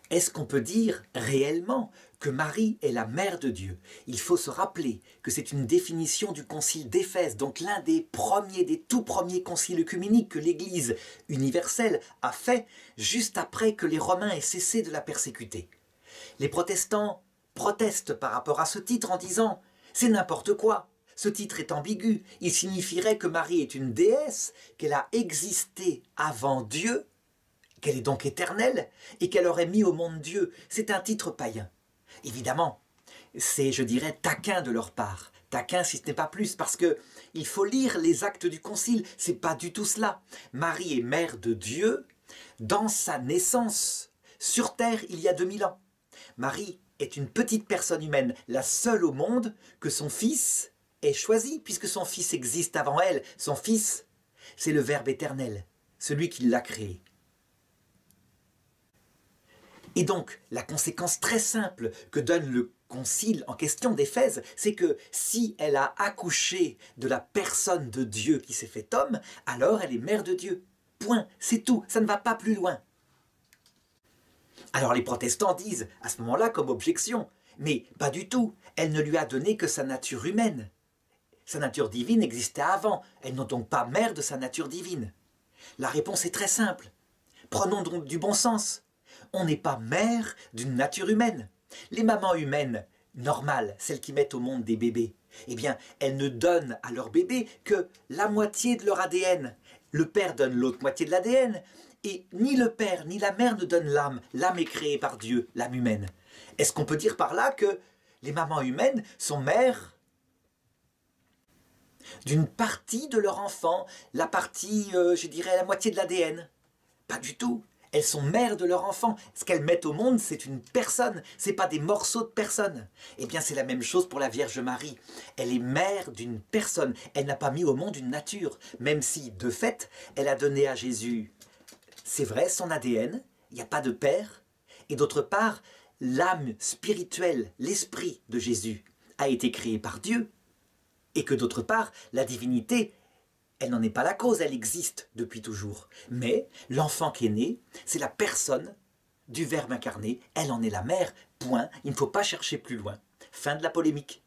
Est-ce qu'on peut dire réellement que Marie est la mère de Dieu? Il faut se rappeler que c'est une définition du concile d'Éphèse, donc l'un des tout premiers conciles œcuméniques que l'Église universelle a fait juste après que les Romains aient cessé de la persécuter. Les protestants protestent par rapport à ce titre en disant « c'est n'importe quoi ». Ce titre est ambigu, il signifierait que Marie est une déesse, qu'elle a existé avant Dieu, qu'elle est donc éternelle, et qu'elle aurait mis au monde Dieu. C'est un titre païen. Évidemment, c'est, je dirais, taquin de leur part. Taquin si ce n'est pas plus, parce que il faut lire les actes du concile, c'est pas du tout cela. Marie est mère de Dieu dans sa naissance, sur terre il y a 2000 ans. Marie est une petite personne humaine, la seule au monde que son fils ait choisi, puisque son fils existe avant elle. Son fils, c'est le Verbe éternel, celui qui l'a créé. Et donc, la conséquence très simple que donne le concile en question d'Éphèse, c'est que si elle a accouché de la personne de Dieu qui s'est fait homme, alors elle est mère de Dieu. Point, c'est tout, ça ne va pas plus loin. Alors les protestants disent, à ce moment-là, comme objection, mais pas du tout, elle ne lui a donné que sa nature humaine. Sa nature divine existait avant, elle n'est donc pas mère de sa nature divine. La réponse est très simple. Prenons donc du bon sens. On n'est pas mère d'une nature humaine. Les mamans humaines, normales, celles qui mettent au monde des bébés, eh bien, elles ne donnent à leur bébé que la moitié de leur ADN. Le père donne l'autre moitié de l'ADN, et ni le père ni la mère ne donnent l'âme. L'âme est créée par Dieu, l'âme humaine. Est-ce qu'on peut dire par là que les mamans humaines sont mères d'une partie de leur enfant, la partie, je dirais, la moitié de l'ADN? Pas du tout. Elles sont mères de leur enfant. Ce qu'elles mettent au monde, c'est une personne. Ce n'est pas des morceaux de personne. Eh bien, c'est la même chose pour la Vierge Marie. Elle est mère d'une personne. Elle n'a pas mis au monde une nature. Même si, de fait, elle a donné à Jésus, c'est vrai, son ADN. Il n'y a pas de père. Et d'autre part, l'âme spirituelle, l'esprit de Jésus, a été créé par Dieu. Et que d'autre part, la divinité, elle n'en est pas la cause, elle existe depuis toujours. Mais l'enfant qui est né, c'est la personne du Verbe incarné, elle en est la mère, point, il ne faut pas chercher plus loin. Fin de la polémique.